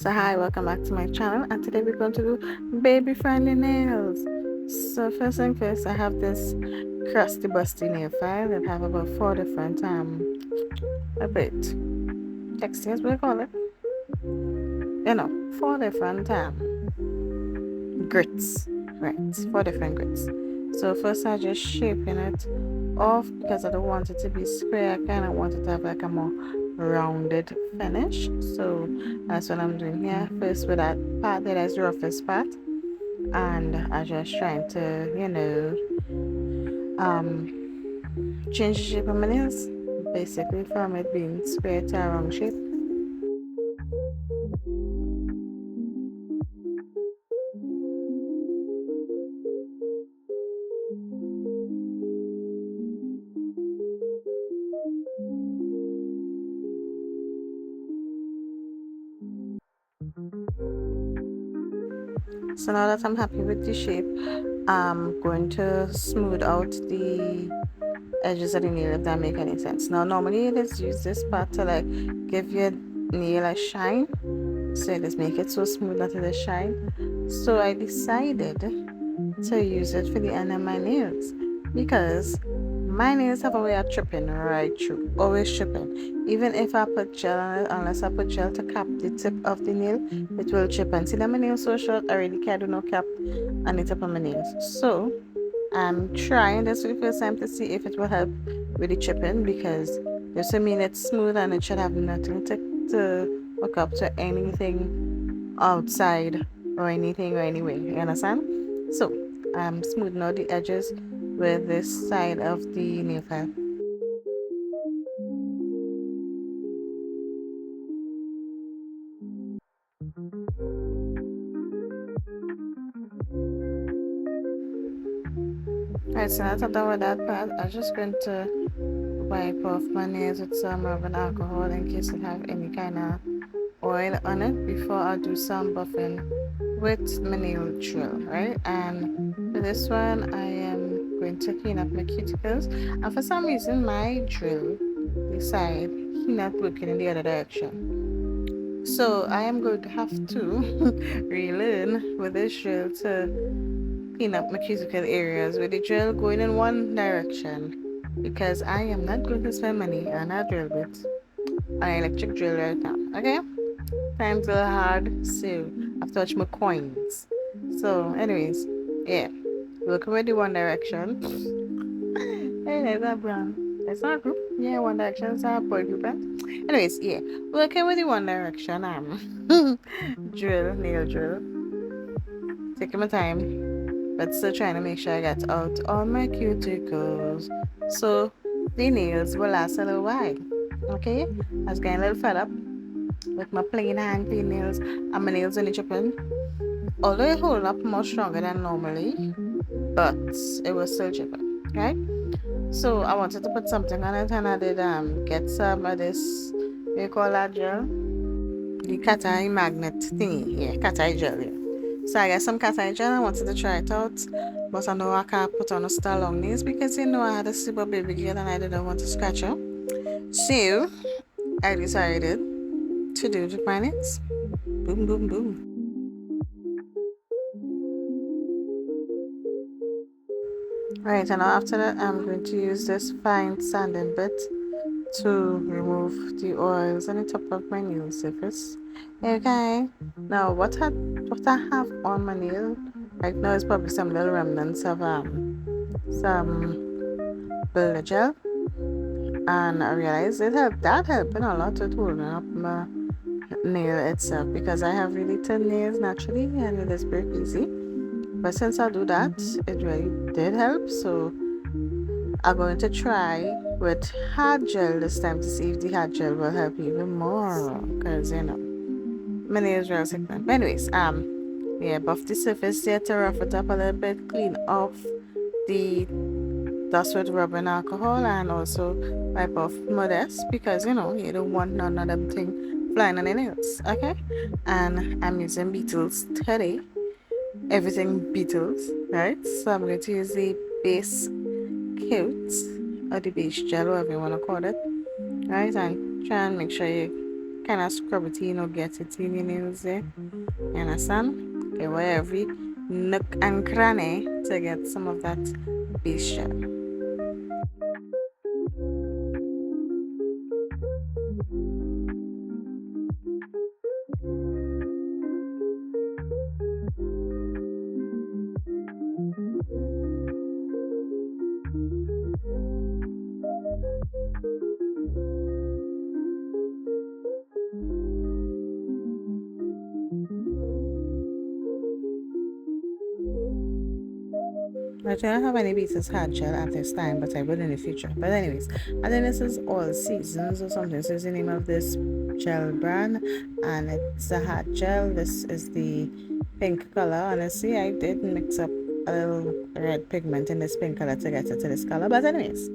So hi, welcome back to my channel, and today we're going to do baby friendly nails. So first thing first, I have this crusty busty nail file that have about 4 different a bit textures, we call it, 4 different grits, right? 4 different grits. So first I just shaping it off because I don't want it to be square. I kind of want it to have like a more rounded finish. So that's what I'm doing here. First with that part that is the roughest part, and I just trying to change the shape of my nails, basically from it being square to a round shape. So now that I'm happy with the shape, I'm going to smooth out the edges of the nail, if that make any sense. Now normally it is use this part to like give your nail a shine, so just make it so smooth that it is shine. So I decided to use it for the end of my nails because my nails have a way of tripping right through, always tripping. Even if I put gel on it, unless I put gel to cap the tip of the nail, it will chip. And see that my nails so short, I really can't do no cap on the tip of my nails. So I'm trying this for the first time to see if it will help with the chipping, because this will mean it's smooth and it should have nothing to hook up to anything outside or anything or anyway. You understand? So I'm smoothing out the edges with this side of the nail file. Alright, so now that I'm done with that part, I'm just going to wipe off my nails with some rubbing alcohol in case it have any kind of oil on it before I do some buffing with my nail drill, right? And for this one, I am going to clean up my cuticles. And for some reason, my drill decide he not working in the other direction. So I am going to have to relearn with this drill to clean up my cuticle areas with the drill going in one direction, because I am not going to spend money on a drill bit, an electric drill right now. Okay? Times are hard, so I've touched my coins. So, anyways, yeah, working with the One Direction. Hey, there's a brand. It's not a group. Yeah, One Direction is a boy group band. Anyways, yeah, working with the One Direction. Drill, nail drill. Taking my time, but still trying to make sure I get out all my cuticles, so the nails will last a little while. Okay, I was getting a little fed up with my plain hand clean nails and my nails only chipping. Although it hold up much stronger than normally, but it was still chipping, right? So I wanted to put something on it, and I did get some of this, what you call that gel? The cat eye magnet thingy, yeah, cat eye gel, yeah. So I got some cat eye gel. I wanted to try it out, but I know I can't put on a star long nails because I had a super baby girl and I didn't want to scratch her. So I decided to do the nails. Boom, boom, boom. Right, and now after that, I'm going to use this fine sanding bit to remove the oils on the top of my nail surface. Okay, now what I have on my nail right now is probably some little remnants of some builder gel, and I realized that helping a lot with holding up my nail itself, because I have really thin nails naturally and it is very easy. But since I do that, it really did help. So I'm going to try with hard gel this time to see if the hard gel will help even more. Because my nails are sick. But anyways, yeah, buff the surface there to rough it up a little bit, clean off the dust with rubbing alcohol, and also wipe off modest, because you don't want none of them thing flying on the nails. Okay, and I'm using Beetles today. Everything Beetles, right? So I'm going to use the base coat or the base gel, whatever you want to call it, right? And try and make sure you kind of scrub it in or get it in your nails there. You understand? Okay, where every nook and cranny to get some of that base gel. I don't have any Beetles hard gel at this time, but I will in the future. But anyways, I think this is All Seasons or something. So it's the name of this gel brand, and it's a hard gel. This is the pink color. Honestly, I did mix up a little red pigment in this pink color to get it to this color. But anyways,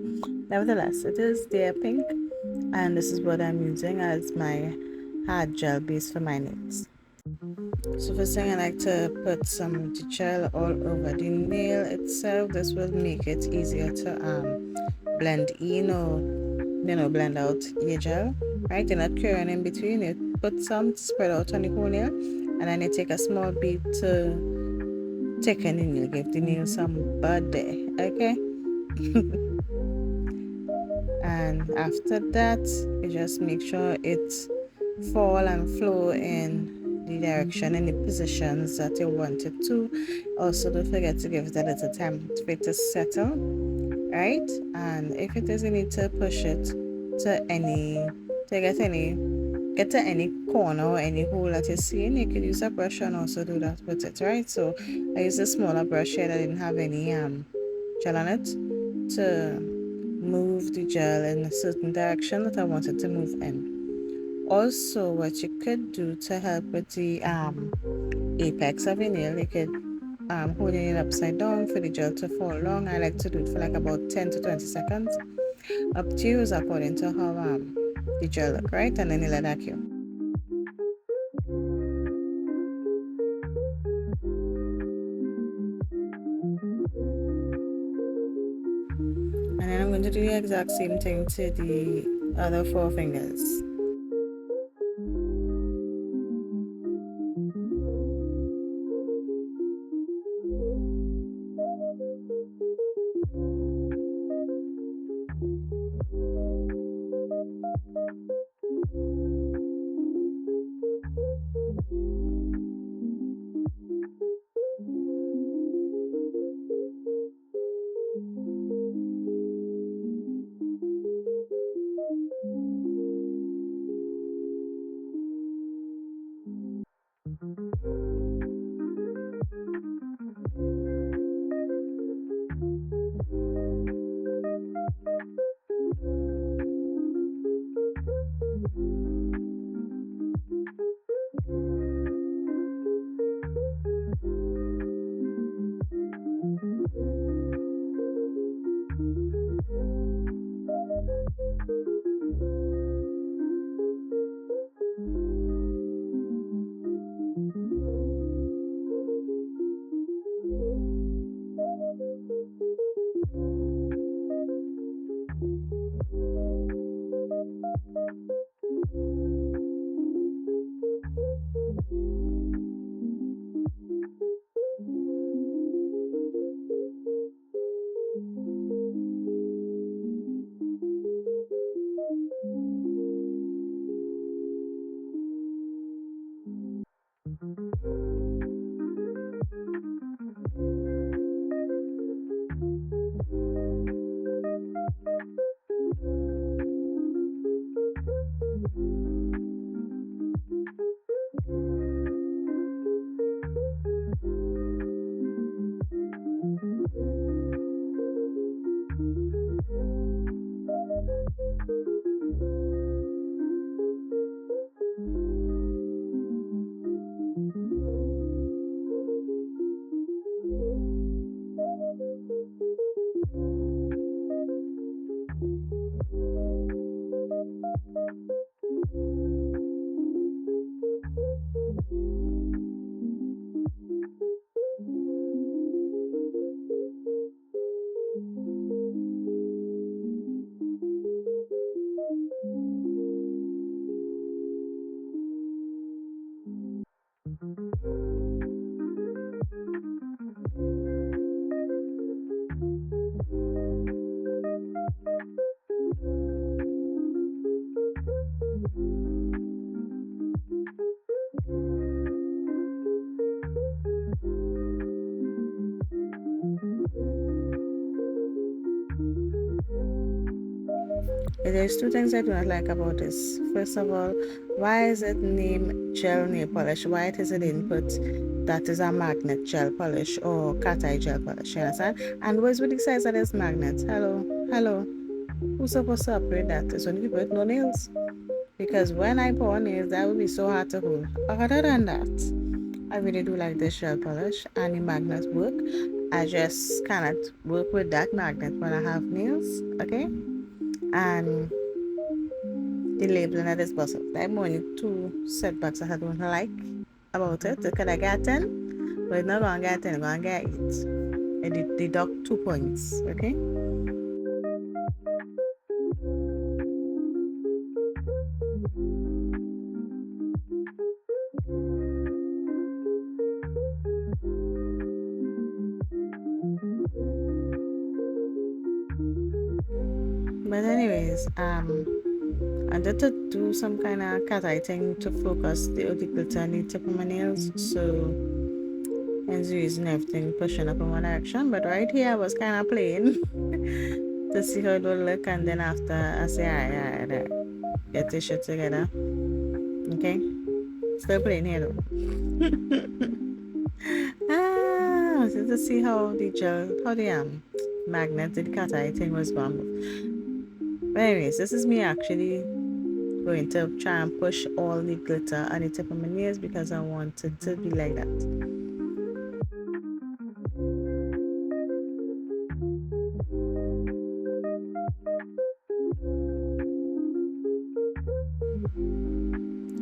nevertheless, it is their pink, and this is what I'm using as my hard gel base for my nails. So first thing I like to put some of the gel all over the nail itself. This will make it easier to blend in or blend out your gel. Right, you're not curing in between. You put some to spread out on the whole nail, and then you take a small bit to thicken the nail, give the nail some body. Okay. And after that, you just make sure it fall and flow in the direction and the positions that you want it to. Also, don't forget to give it a little time for it to settle, right? And if it is, you need to push it to get to any corner or any hole that you see, and you could use a brush and also do that with it, right? So I used a smaller brush here that didn't have any gel on it to move the gel in a certain direction that I wanted to move in. Also, what you could do to help with the apex of your nail, you could hold your nail upside down for the gel to fall along. I like to do it for like about 10 to 20 seconds. Up to you is according to how the gel look, right? And then you let that cure. And then I'm going to do the exact same thing to the other four fingers. There's two things I do not like about this. First of all, why is it named gel nail polish? Why it is it input that is a magnet gel polish or cat eye gel polish? You understand? And what's with the size of this magnet? Hello, hello. Who's supposed to operate that? It's only people with no nails. Because when I pour nails, that would be so hard to hold. Other than that, I really do like this gel polish and the magnet work. I just cannot work with that magnet when I have nails, okay? And the labeling of this bottle. There are only two setbacks I don't like about it. Could I get 10? But it's not going to get 10, it's going to get 8. I did deduct 2 points, okay? But anyways, I did to do some kind of cat eye thing to focus the glitter on the tip of my nails, so hence using everything pushing up in one direction. But right here I was kind of playing to see how it would look, and then after I say alright, get this shit together. Okay, still playing here though. So to see how the gel, how the magnet, the cat eye thing was going. But anyways, this is me actually going to try and push all the glitter on the tip of my nails because I want it to be like that.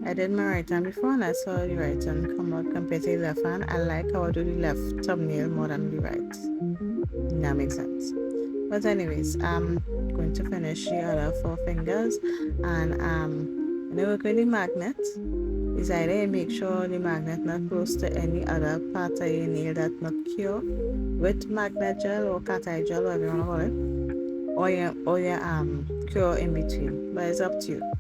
I did my right hand before and I saw the right hand come out compared to the left hand. I like how I do the left thumbnail more than the right. That makes sense. But anyways, I'm going to finish the other 4 fingers, and when I work with the magnet, is either you make sure the magnet not close to any other part of your nail that not cure with magnet gel or cat eye gel, whatever you want to call it, or you cure in between. But it's up to you.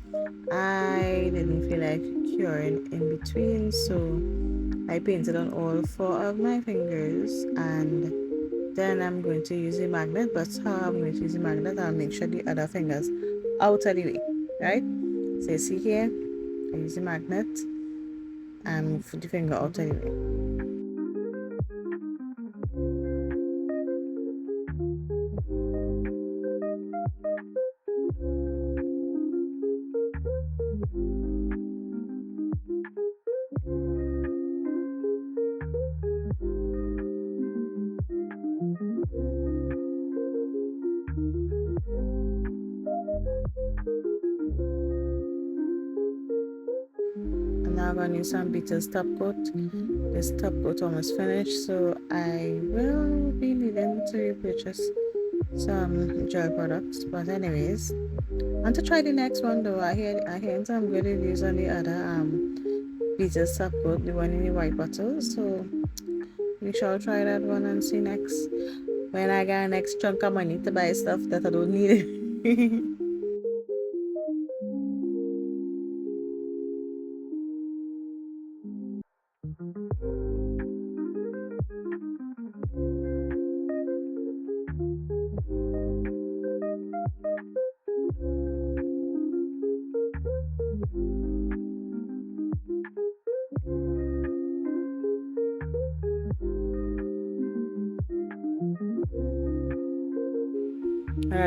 I didn't feel like curing in between, so I painted on all 4 of my fingers, and then I'm going to use the magnet. But how I'm going to use the magnet, I'll make sure the other fingers out of the way, right? So you see here, I use the magnet and move the finger out of the way. Now I'm going to use some Beetles top coat. This top coat almost finished, so I will be needing to purchase some gel products. But anyways, I want to try the next one though. I hear some good reviews on the other Beetles top coat, the one in the white bottle. So we shall try that one and see next when I get next chunk of money to buy stuff that I don't need.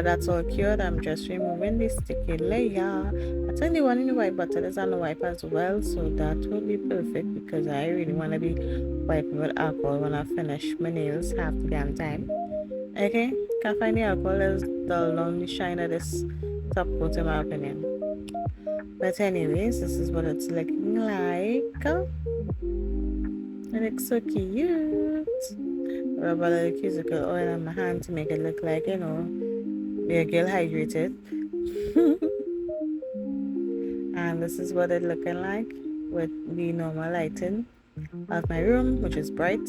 That's all cured. I'm just removing the sticky layer. I think the one in the white bottle is on the wipe as well, so that will be perfect because I really want to be wiping with alcohol when I finish my nails half the damn time. Okay, can't find the alcohol is dull down the shine of this top coat in my opinion. But anyways, this is what it's looking like. It looks so cute. Rub a little cuticle oil on my hand to make it look like, you know, be a girl hydrated. And this is what it looking like with the normal lighting of my room, which is bright.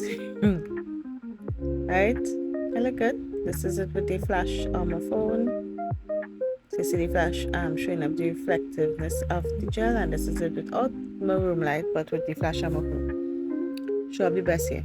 Right, I look good. This is it with the flash on my phone. So you see the flash showing up the reflectiveness of the gel, and this is it without my room light but with the flash on my phone. Show up the best here.